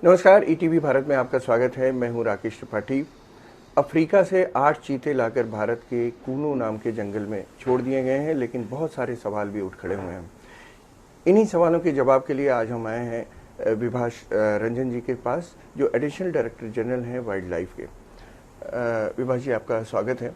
नमस्कार, ईटीवी भारत में आपका स्वागत है। मैं हूं राकेश त्रिपाठी। अफ्रीका से 8 चीते लाकर भारत के कूनो नाम के जंगल में छोड़ दिए गए हैं, लेकिन बहुत सारे सवाल भी उठ खड़े हुए हैं। इन्हीं सवालों के जवाब के लिए आज हम आए हैं विभाष रंजन जी के पास, जो एडिशनल डायरेक्टर जनरल हैं वाइल्ड लाइफ के। विभाष जी, आपका स्वागत है।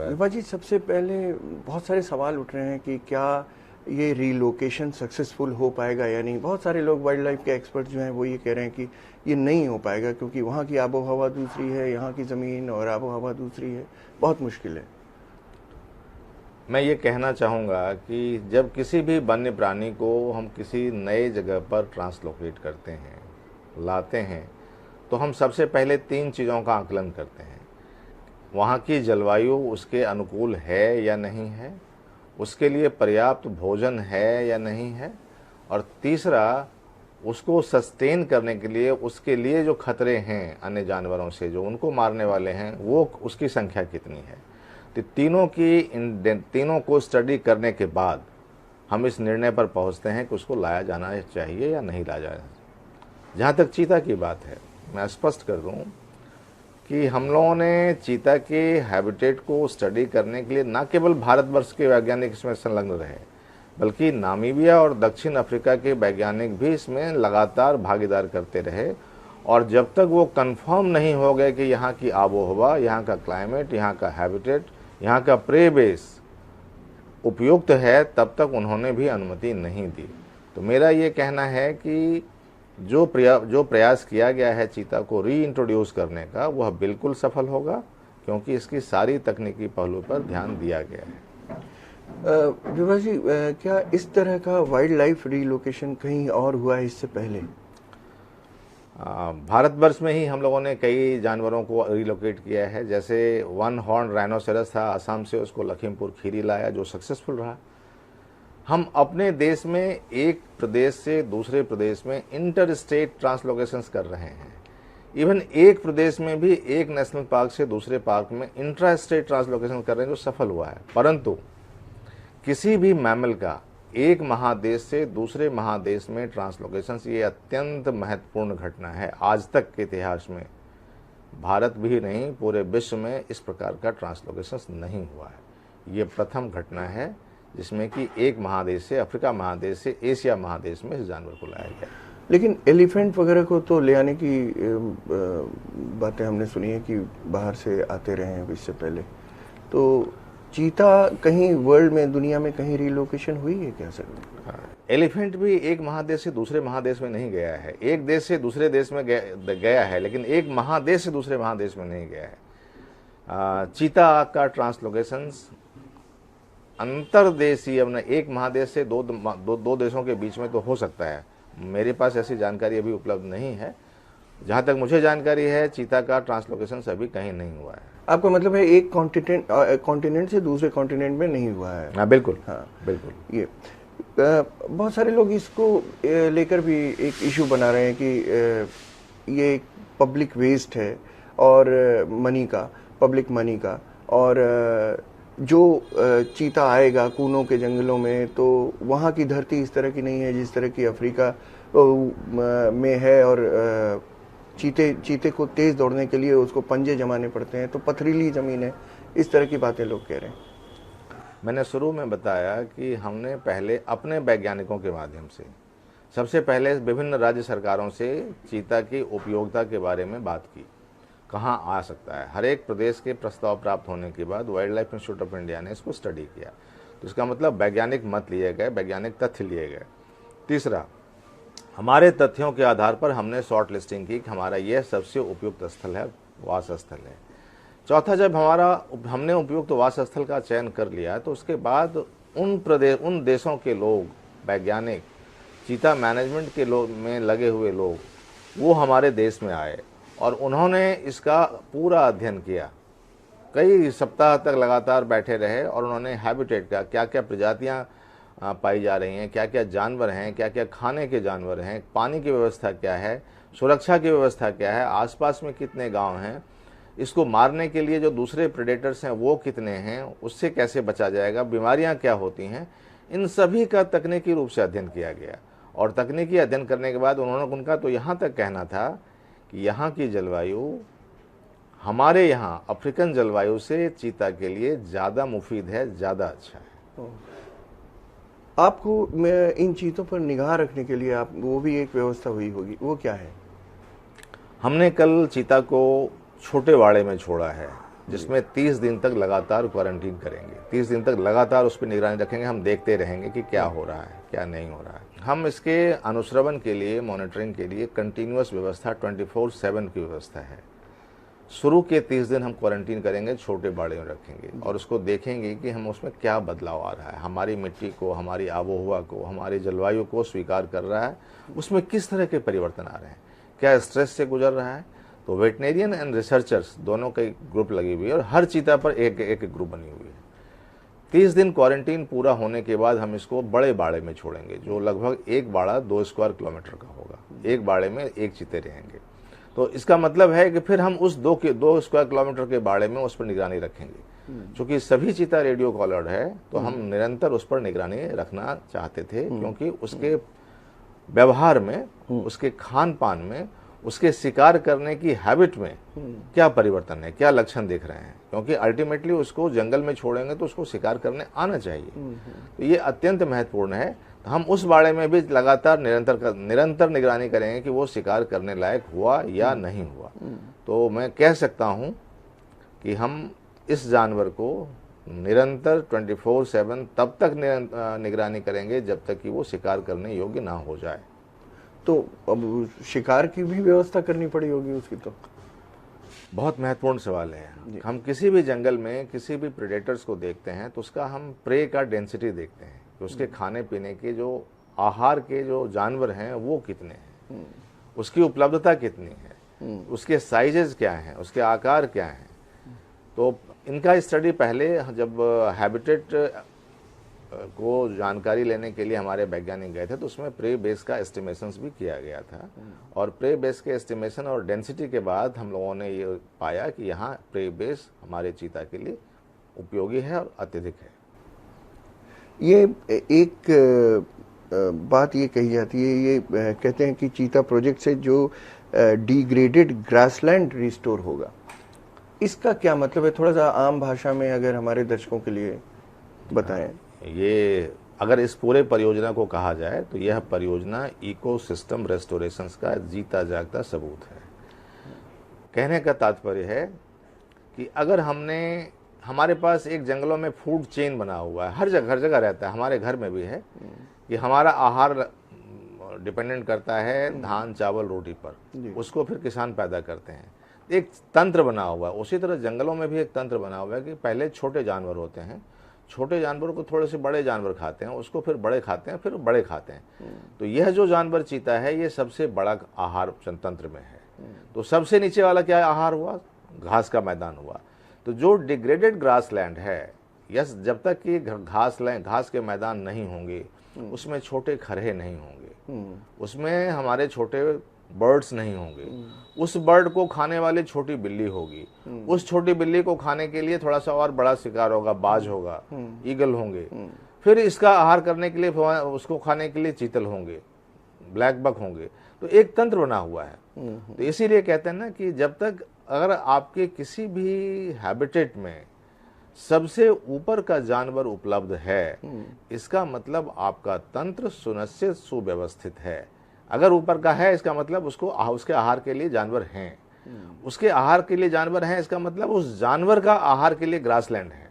विभाष जी, सबसे पहले बहुत सारे सवाल उठ रहे हैं कि क्या ये रीलोकेशन सक्सेसफुल हो पाएगा या नहीं। बहुत सारे लोग, वाइल्ड लाइफ के एक्सपर्ट जो हैं, वो ये कह रहे हैं कि ये नहीं हो पाएगा, क्योंकि वहाँ की आबो हवा दूसरी है, यहाँ की ज़मीन और आबो हवा दूसरी है, बहुत मुश्किल है। मैं ये कहना चाहूँगा कि जब किसी भी वन्य प्राणी को हम किसी नए जगह पर ट्रांसलोकेट करते हैं, लाते हैं, तो हम सबसे पहले 3 चीज़ों का आकलन करते हैं। वहाँ की जलवायु उसके अनुकूल है या नहीं है, उसके लिए पर्याप्त भोजन है या नहीं है, और तीसरा, उसको सस्टेन करने के लिए उसके लिए जो खतरे हैं अन्य जानवरों से जो उनको मारने वाले हैं, वो उसकी संख्या कितनी है। तो तीनों को स्टडी करने के बाद हम इस निर्णय पर पहुंचते हैं कि उसको लाया जाना चाहिए या नहीं लाया जाना। जहाँ तक चीता की बात है, मैं स्पष्ट कर दूं कि हम लोगों ने चीता के हैबिटेट को स्टडी करने के लिए न केवल भारतवर्ष के वैज्ञानिक इसमें संलग्न रहे, बल्कि नामीबिया और दक्षिण अफ्रीका के वैज्ञानिक भी इसमें लगातार भागीदार करते रहे। और जब तक वो कंफर्म नहीं हो गए कि यहाँ की आबोहवा, यहाँ का क्लाइमेट, यहाँ का हैबिटेट, यहाँ का प्रे बेस उपयुक्त है, तब तक उन्होंने भी अनुमति नहीं दी। तो मेरा ये कहना है कि जो प्रयास किया गया है चीता को रीइंट्रोड्यूस करने का, वह बिल्कुल सफल होगा, क्योंकि इसकी सारी तकनीकी पहलू पर ध्यान दिया गया है। विभाष जी, क्या इस तरह का वाइल्ड लाइफ रीलोकेशन कहीं और हुआ है इससे पहले? भारतवर्ष में ही हम लोगों ने कई जानवरों को रिलोकेट किया है। जैसे 1 हॉर्न राइनोसेरस था, असम से उसको लखीमपुर खीरी लाया, जो सक्सेसफुल रहा। हम अपने देश में एक प्रदेश से दूसरे प्रदेश में इंटर स्टेट ट्रांसलोकेशंस कर रहे हैं। इवन एक प्रदेश में भी एक नेशनल पार्क से दूसरे पार्क में इंट्रा स्टेट ट्रांसलोकेशन कर रहे हैं, जो सफल हुआ है। परंतु किसी भी मैमल का एक महादेश से दूसरे महादेश में ट्रांसलोकेशंस, ये अत्यंत महत्वपूर्ण घटना है। आज तक के इतिहास में भारत भी नहीं, पूरे विश्व में इस प्रकार का ट्रांसलोकेशंस नहीं हुआ है। ये प्रथम घटना है जिसमें कि एक महादेश से, अफ्रीका महादेश से एशिया महादेश में इस जानवर को लाया गया। लेकिन एलिफेंट वगैरह को तो ले आने की बातें हमने सुनी है कि बाहर से आते रहे हैं इससे पहले। तो चीता कहीं वर्ल्ड में, दुनिया में कहीं रिलोकेशन हुई है क्या सर? एलिफेंट भी एक महादेश से दूसरे महादेश में नहीं गया है। एक देश से दूसरे देश में गया है, लेकिन एक महादेश से दूसरे महादेश में नहीं गया है। चीता का ट्रांसलोकेशंस अंतरदेशीय, अपना एक महादेश से दो देशों के बीच में तो हो सकता है। मेरे पास ऐसी जानकारी अभी उपलब्ध नहीं है। जहाँ तक मुझे जानकारी है, चीता का ट्रांसलोकेशन अभी कहीं नहीं हुआ है। आपका मतलब है एक कॉन्टिनेंट से दूसरे कॉन्टिनेंट में नहीं हुआ है? हाँ, बिल्कुल। हाँ, बिल्कुल। ये बहुत सारे लोग इसको लेकर भी एक इशू बना रहे हैं कि ये एक पब्लिक वेस्ट है और पब्लिक मनी का, और जो चीता आएगा कूनों के जंगलों में, तो वहाँ की धरती इस तरह की नहीं है जिस तरह की अफ्रीका में है, और चीते को तेज दौड़ने के लिए उसको पंजे जमाने पड़ते हैं, तो पथरीली ज़मीन है। इस तरह की बातें लोग कह रहे हैं। मैंने शुरू में बताया कि हमने पहले अपने वैज्ञानिकों के माध्यम से सबसे पहले विभिन्न राज्य सरकारों से चीता की उपयोगिता के बारे में बात की, कहाँ आ सकता है। हर एक प्रदेश के प्रस्ताव प्राप्त होने के बाद wild life institute of India ने इसको स्टडी किया। तो इसका मतलब वैज्ञानिक मत लिए गए, वैज्ञानिक तथ्य लिए गए। तीसरा, हमारे तथ्यों के आधार पर हमने शॉर्ट लिस्टिंग की कि हमारा यह सबसे उपयुक्त स्थल है, वास स्थल है। चौथा, जब हमने उपयुक्त वास स्थल का चयन कर लिया, तो उसके बाद उन देशों के लोग, वैज्ञानिक, चीता मैनेजमेंट के में लगे हुए लोग, वो हमारे देश में आए और उन्होंने इसका पूरा अध्ययन किया। कई सप्ताह तक लगातार बैठे रहे और उन्होंने हैबिटेट का, क्या क्या प्रजातियां पाई जा रही हैं, क्या क्या जानवर हैं, क्या क्या खाने के जानवर हैं, पानी की व्यवस्था क्या है, सुरक्षा की व्यवस्था क्या है, आसपास में कितने गांव हैं, इसको मारने के लिए जो दूसरे प्रेडेटर्स हैं वो कितने हैं, उससे कैसे बचा जाएगा, बीमारियां क्या होती हैं, इन सभी का तकनीकी रूप से अध्ययन किया गया। और तकनीकी अध्ययन करने के बाद उनका तो यहाँ तक कहना था कि यहाँ की जलवायु हमारे यहाँ अफ्रीकन जलवायु से चीता के लिए ज़्यादा मुफीद है, ज़्यादा अच्छा है। आपको मैं इन चीज़ों पर निगाह रखने के लिए आप वो भी एक व्यवस्था हुई होगी, वो क्या है? हमने कल चीता को छोटे वाड़े में छोड़ा है, जिसमें 30 दिन तक लगातार क्वारंटीन करेंगे। 30 दिन तक लगातार उस पर निगरानी रखेंगे। हम देखते रहेंगे कि क्या हो रहा है, क्या नहीं हो रहा है। हम इसके अनुश्रवण के लिए, मॉनिटरिंग के लिए कंटिन्यूअस व्यवस्था 24/7 की व्यवस्था है। शुरू के 30 दिन हम क्वारंटीन करेंगे, छोटे बाड़े में रखेंगे और उसको देखेंगे कि हम उसमें क्या बदलाव आ रहा है, हमारी मिट्टी को, हमारी आबोहवा को, हमारी जलवायु को स्वीकार कर रहा है, उसमें किस तरह के परिवर्तन आ रहे हैं, क्या स्ट्रेस से गुजर रहा है। तो वेटनेरियन एंड रिसर्चर्स दोनों के ग्रुप लगी हुई है और हर चीता पर एक ग्रुप बनी हुई है। 30 दिन क्वारंटीन पूरा होने के बाद हम इसको बड़े बाड़े में छोड़ेंगे, जो लगभग एक बाड़ा 2 स्क्वायर किलोमीटर का होगा। एक बाड़े में एक चीते रहेंगे। तो इसका मतलब है कि फिर हम उस 2 स्क्वायर किलोमीटर के बाड़े में उस पर निगरानी रखेंगे। चूंकि सभी चीता रेडियो कॉलर्ड है, तो हम निरंतर उस पर निगरानी रखना चाहते थे, क्योंकि उसके व्यवहार में, उसके खान पान में, उसके शिकार करने की हैबिट में क्या परिवर्तन है, क्या लक्षण दिख रहे हैं। क्योंकि अल्टीमेटली उसको जंगल में छोड़ेंगे तो उसको शिकार करने आना चाहिए। तो ये अत्यंत महत्वपूर्ण है। तो हम उस बारे में भी लगातार निरंतर निगरानी करेंगे कि वो शिकार करने लायक हुआ या नहीं हुआ। तो मैं कह सकता हूँ कि हम इस जानवर को निरंतर 24/7 तब तक निगरानी करेंगे जब तक कि वो शिकार करने योग्य ना हो जाए। तो अब शिकार की भी व्यवस्था करनी पड़ी होगी उसकी। तो बहुत महत्वपूर्ण सवाल है। हम किसी भी जंगल में किसी भी प्रेडेटर्स को देखते हैं तो उसका हम प्रे का डेंसिटी देखते हैं कि उसके खाने पीने के जो आहार के जो जानवर हैं वो कितने हैं, उसकी उपलब्धता कितनी है, उसके साइजेस क्या हैं, उसके आकार क्या हैं। तो इनका स्टडी पहले जब हैबिटेट को जानकारी लेने के लिए हमारे वैज्ञानिक गए थे तो उसमें प्रे बेस का एस्टिमेशंस भी किया गया था। और प्रे बेस के एस्टिमेशन और डेंसिटी के बाद हम लोगों ने ये पाया कि यहाँ प्रे बेस हमारे चीता के लिए उपयोगी है और अत्यधिक है। ये एक बात ये कही जाती है, ये कहते हैं कि चीता प्रोजेक्ट से जो डिग्रेडेड ग्रासलैंड रिस्टोर होगा, इसका क्या मतलब है? थोड़ा सा आम भाषा में अगर हमारे दर्शकों के लिए बताएं। ये अगर इस पूरे परियोजना को कहा जाए तो यह परियोजना इकोसिस्टम रेस्टोरेशंस का जीता जागता सबूत है। कहने का तात्पर्य है कि अगर हमारे पास एक जंगलों में फूड चेन बना हुआ है, हर जगह रहता है, हमारे घर में भी है कि हमारा आहार डिपेंडेंट करता है धान, चावल, रोटी पर, उसको फिर किसान पैदा करते हैं। एक तंत्र बना हुआ है। उसी तरह जंगलों में भी एक तंत्र बना हुआ है कि पहले छोटे जानवर होते हैं, छोटे जानवरों को थोड़े से बड़े जानवर खाते हैं, उसको फिर बड़े खाते हैं, फिर बड़े खाते हैं। तो यह जो जानवर चीता है ये सबसे बड़ा आहार तंत्र में है। तो सबसे नीचे वाला क्या आहार हुआ? घास का मैदान हुआ। तो जो डिग्रेडेड ग्रास लैंड है, यस, जब तक कि घास के मैदान नहीं होंगे, उसमें छोटे खरहे नहीं होंगे, उसमें हमारे छोटे बर्ड्स नहीं होंगे, उस बर्ड को खाने वाली छोटी बिल्ली होगी, उस छोटी बिल्ली को खाने के लिए थोड़ा सा और बड़ा शिकार होगा, बाज होगा, ईगल होंगे, फिर इसका आहार करने के लिए उसको खाने के लिए चीतल होंगे, ब्लैक बक होंगे। तो एक तंत्र बना हुआ है। तो इसीलिए कहते हैं ना कि जब तक अगर आपके किसी भी हैबिटेट में सबसे ऊपर का जानवर उपलब्ध है, इसका मतलब आपका तंत्र सुनिश्चित सुव्यवस्थित है। अगर ऊपर का है, इसका मतलब उसके आहार के लिए जानवर हैं। उसके आहार के लिए जानवर हैं, इसका मतलब उस जानवर का आहार के लिए ग्रासलैंड है।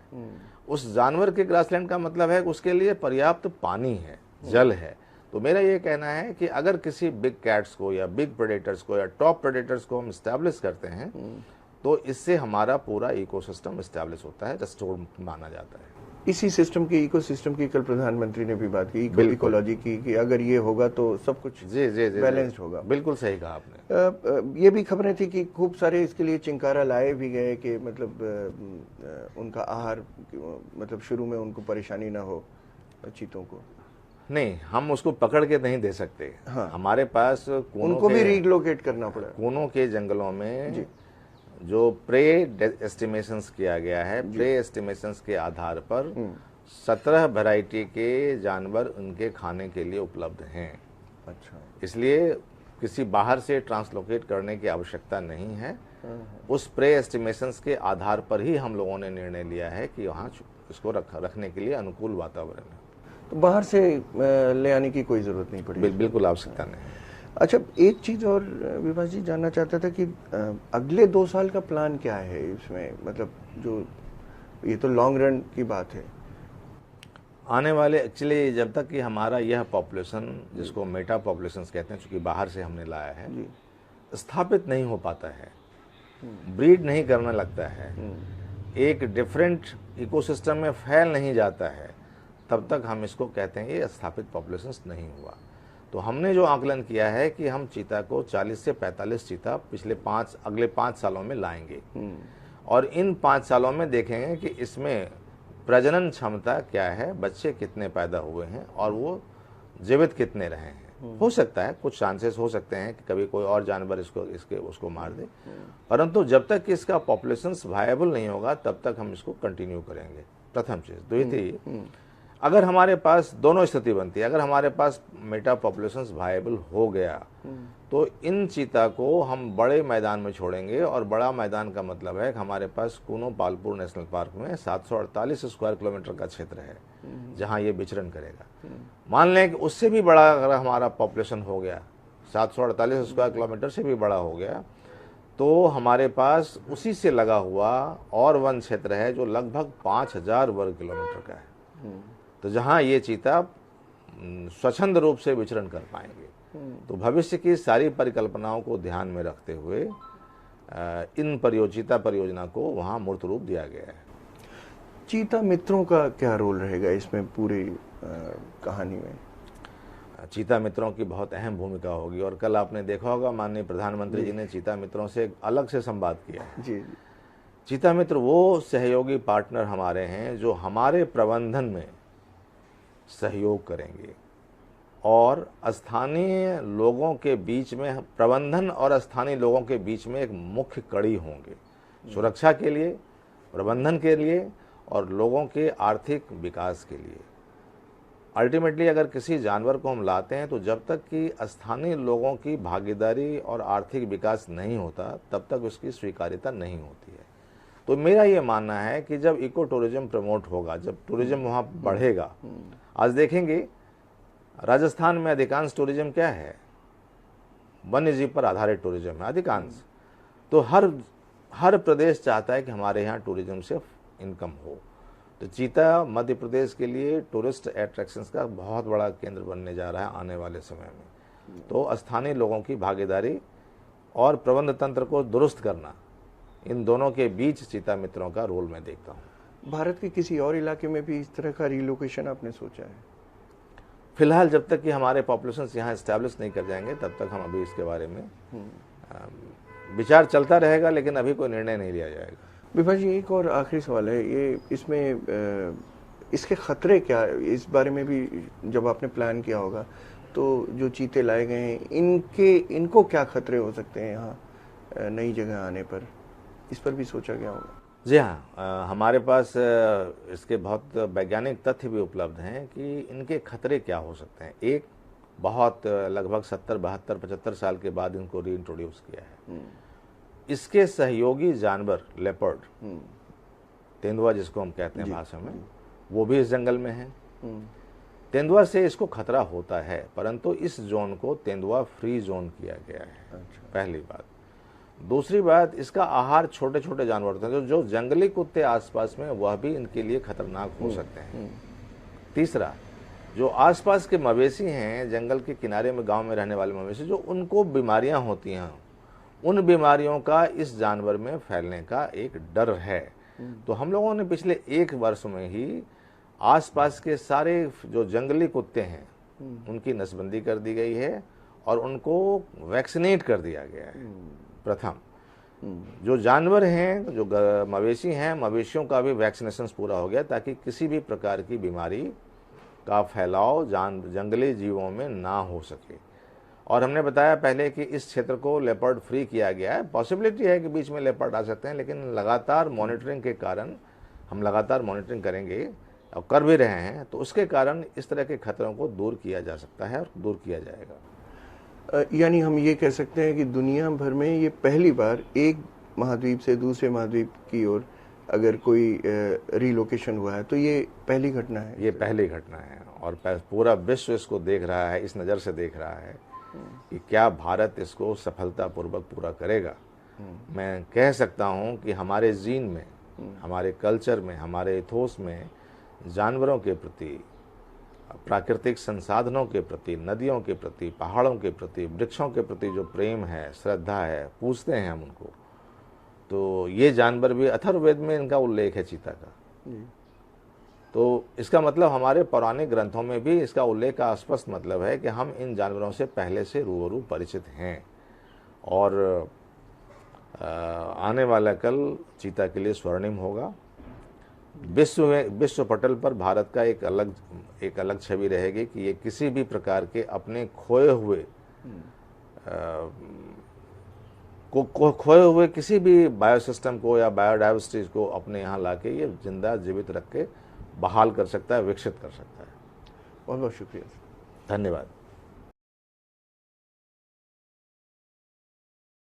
उस जानवर के ग्रासलैंड का मतलब है कि उसके लिए पर्याप्त पानी है, जल है। तो मेरा ये कहना है कि अगर किसी बिग कैट्स को या बिग प्रेडेटर्स को या टॉप प्रेडेटर्स को हम इस्टेब्लिश करते हैं तो इससे हमारा पूरा इकोसिस्टम इस्टेब्लिश होता है, रेस्टोर माना जाता है। इसी सिस्टम की, इकोसिस्टम की कल प्रधानमंत्री ने भी बात की, इकोलॉजी की, कि अगर ये होगा तो सब कुछ बैलेंस्ड होगा। बिल्कुल सही कहा आपने। ये भी खबरें थी कि खूब सारे इसके लिए चिंकारा लाए भी गए कि मतलब उनका आहार, मतलब शुरू में उनको परेशानी ना हो चीतों को। नहीं, हम उसको पकड़ के नहीं दे सकते। हाँ। हमारे पास उनको भी रिलोकेट करना पड़ा। कोनों के जंगलों में जो प्रे एस्टिमेशंस किया गया है, प्रे एस्टिमेशंस के आधार पर 17 वैरायटी के जानवर उनके खाने के लिए उपलब्ध हैं। अच्छा। इसलिए किसी बाहर से ट्रांसलोकेट करने की आवश्यकता नहीं है। उस प्रे एस्टिमेशंस के आधार पर ही हम लोगों ने निर्णय लिया है कि वहाँ इसको रखने के लिए अनुकूल वातावरण है। तो बाहर से ले आने की कोई ज़रूरत नहीं पड़ी? बिल्कुल आवश्यकता नहीं है। अच्छा, एक चीज़ और विभास जी जानना चाहता था कि अगले 2 साल का प्लान क्या है इसमें? मतलब जो ये तो लॉन्ग रन की बात है। आने वाले एक्चुअली जब तक कि हमारा यह पॉपुलेशन, जिसको मेटा पॉपुलेशन कहते हैं, चूँकि बाहर से हमने लाया है, स्थापित नहीं हो पाता है, ब्रीड नहीं करने लगता है, एक डिफरेंट इकोसिस्टम में फैल नहीं जाता है, तब तक हम इसको कहते हैं ये स्थापित पॉपुलेशन नहीं हुआ। तो हमने जो आकलन किया है कि हम चीता को 40 से 45 चीता अगले 5 सालों में लाएंगे, और इन 5 सालों में देखेंगे कि इसमें प्रजनन क्षमता क्या है, बच्चे कितने पैदा हुए हैं और वो जीवित कितने रहे हैं। हो सकता है कुछ चांसेस हो सकते हैं कि कभी कोई और जानवर उसको मार दे, परंतु जब तक कि इसका पॉपुलेशन वायबल नहीं होगा तब तक हम इसको कंटिन्यू करेंगे। प्रथम चीज। द्वितीय, अगर हमारे पास दोनों स्थिति बनती है, अगर हमारे पास मेटा पॉपुलेशन वायबल हो गया तो इन चीता को हम बड़े मैदान में छोड़ेंगे, और बड़ा मैदान का मतलब है कि हमारे पास कूनो पालपुर नेशनल पार्क में 748 स्क्वायर किलोमीटर का क्षेत्र है जहां ये विचरण करेगा। मान लें कि उससे भी बड़ा अगर हमारा पॉपुलेशन हो गया, 748 स्क्वायर किलोमीटर से भी बड़ा हो गया, तो हमारे पास उसी से लगा हुआ और वन क्षेत्र है जो लगभग 5000 वर्ग किलोमीटर का है, तो जहां ये चीता स्वच्छंद रूप से विचरण कर पाएंगे। तो भविष्य की सारी परिकल्पनाओं को ध्यान में रखते हुए इन चीता परियोजना को वहां मूर्त रूप दिया गया है। चीता मित्रों का क्या रोल रहेगा इसमें पूरी कहानी में? चीता मित्रों की बहुत अहम भूमिका होगी, और कल आपने देखा होगा माननीय प्रधानमंत्री जी ने चीता मित्रों से एक अलग से संवाद किया है। जी। चीता मित्र वो सहयोगी पार्टनर हमारे हैं जो हमारे प्रबंधन में सहयोग करेंगे, और स्थानीय लोगों के बीच में, प्रबंधन और स्थानीय लोगों के बीच में एक मुख्य कड़ी होंगे, सुरक्षा के लिए, प्रबंधन के लिए और लोगों के आर्थिक विकास के लिए। अल्टीमेटली अगर किसी जानवर को हम लाते हैं तो जब तक कि स्थानीय लोगों की भागीदारी और आर्थिक विकास नहीं होता तब तक उसकी स्वीकार्यता नहीं होती है। तो मेरा ये मानना है कि जब इको टूरिज्म प्रमोट होगा, जब टूरिज्म वहाँ बढ़ेगा, आज देखेंगे राजस्थान में अधिकांश टूरिज्म क्या है, वन्य जीव पर आधारित टूरिज्म है अधिकांश। तो हर प्रदेश चाहता है कि हमारे यहाँ टूरिज्म से इनकम हो। तो चीता मध्य प्रदेश के लिए टूरिस्ट अट्रैक्शंस का बहुत बड़ा केंद्र बनने जा रहा है आने वाले समय में। तो स्थानीय लोगों की भागीदारी और प्रबंध तंत्र को दुरुस्त करना, इन दोनों के बीच चीता मित्रों का रोल मैं देखता हूँ। भारत के किसी और इलाके में भी इस तरह का रिलोकेशन आपने सोचा है? फिलहाल जब तक कि हमारे पॉपुलेशन यहाँ एस्टैब्लिश नहीं कर जाएंगे तब तक हम अभी इसके बारे में विचार चलता रहेगा, लेकिन अभी कोई निर्णय नहीं लिया जाएगा। विभास जी, एक और आखिरी सवाल है, ये इसमें इसके खतरे क्या है, इस बारे में भी जब आपने प्लान किया होगा तो जो चीते लाए गए हैं इनको क्या खतरे हो सकते हैं यहाँ नई जगह आने पर, इस पर भी सोचा गया होगा? जी हाँ, हमारे पास इसके बहुत वैज्ञानिक तथ्य भी उपलब्ध हैं कि इनके खतरे क्या हो सकते हैं। एक, बहुत लगभग 70, 72, 75 साल के बाद इनको रीइंट्रोड्यूस किया है। इसके सहयोगी जानवर लेपर्ड, तेंदुआ जिसको हम कहते हैं भाषा में, वो भी इस जंगल में है। तेंदुआ से इसको खतरा होता है, परंतु इस जोन को तेंदुआ फ्री जोन किया गया है। पहली बात। दूसरी बात, इसका आहार छोटे छोटे जानवर होते हैं, जो जंगली कुत्ते आसपास में, वह भी इनके लिए खतरनाक हो सकते हैं। तीसरा, जो आसपास के मवेशी हैं, जंगल के किनारे में गांव में रहने वाले मवेशी, जो उनको बीमारियां होती हैं, उन बीमारियों का इस जानवर में फैलने का एक डर है। तो हम लोगों ने पिछले 1 वर्ष में ही आसपास के सारे जो जंगली कुत्ते हैं उनकी नसबंदी कर दी गई है और उनको वैक्सीनेट कर दिया गया है। प्रथम, जो जानवर हैं, जो मवेशी हैं, मवेशियों का भी वैक्सीनेशन पूरा हो गया ताकि किसी भी प्रकार की बीमारी का फैलाव जंगली जीवों में ना हो सके। और हमने बताया पहले कि इस क्षेत्र को लेपर्ड फ्री किया गया है। पॉसिबिलिटी है कि बीच में लेपर्ड आ सकते हैं, लेकिन लगातार मॉनिटरिंग के कारण, हम लगातार मॉनिटरिंग करेंगे और कर भी रहे हैं, तो उसके कारण इस तरह के खतरों को दूर किया जा सकता है और दूर किया जाएगा। यानी हम ये कह सकते हैं कि दुनिया भर में ये पहली बार एक महाद्वीप से दूसरे महाद्वीप की ओर अगर कोई रिलोकेशन हुआ है तो ये पहली घटना है। ये पहली घटना है और पूरा विश्व इसको देख रहा है, इस नज़र से देख रहा है कि क्या भारत इसको सफलतापूर्वक पूरा करेगा। मैं कह सकता हूँ कि हमारे जीन में, हमारे कल्चर में, हमारे इथोस में जानवरों के प्रति, प्राकृतिक संसाधनों के प्रति, नदियों के प्रति, पहाड़ों के प्रति, वृक्षों के प्रति जो प्रेम है, श्रद्धा है, पूछते हैं हम उनको। तो ये जानवर भी, अथर्ववेद में इनका उल्लेख है चीता का। तो इसका मतलब हमारे पौराणिक ग्रंथों में भी इसका उल्लेख का स्पष्ट मतलब है कि हम इन जानवरों से पहले से रूबरू परिचित हैं और आने वाला कल चीता के लिए स्वर्णिम होगा। विश्व पटल पर भारत का एक अलग छवि रहेगी कि ये किसी भी प्रकार के अपने खोए हुए किसी भी बायोसिस्टम को या बायोडाइवर्सिटी को अपने यहाँ लाके ये जिंदा जीवित रख के बहाल कर सकता है, विकसित कर सकता है। बहुत बहुत शुक्रिया। धन्यवाद।